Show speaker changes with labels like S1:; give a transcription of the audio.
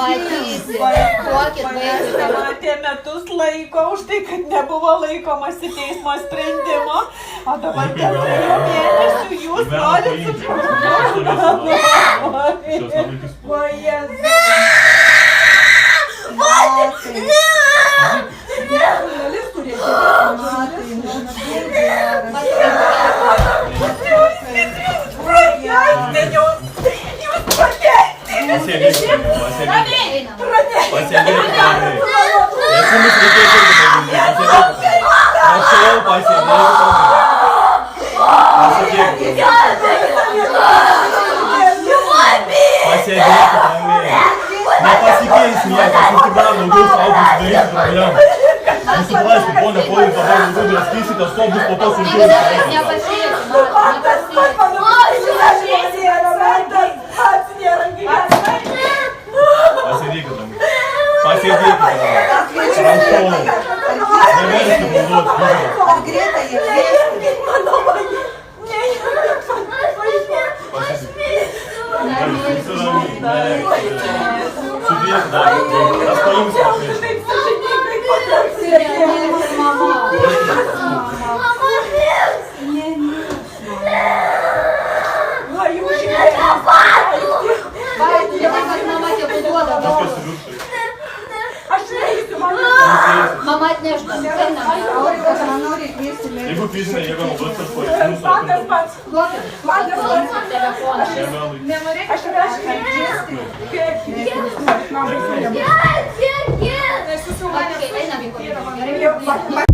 S1: Matysi. Duokit vaikui.
S2: Matė metus laiko už tai, kad nebuvo laikomasi teismo sprendimo, o dabar 4 mėnesių jūs norit
S3: Nepasikeis niekas, jūs tik dar daugiau suaugusių daryti problemų. Jūs suprasti, ponė, po jūs dabar daugiau draskysite, to bus po to sunkiau. Pasėdėkite. Pasėdėkite. Prašau. Neverskite naudoti.
S1: Greta, jie kviesti.
S3: Sudėk dar, aš paimsiu apėčiau.
S1: Mama atnešta.
S3: Jeigu fizinė jėga naudotis aš paaiškinus,
S2: aš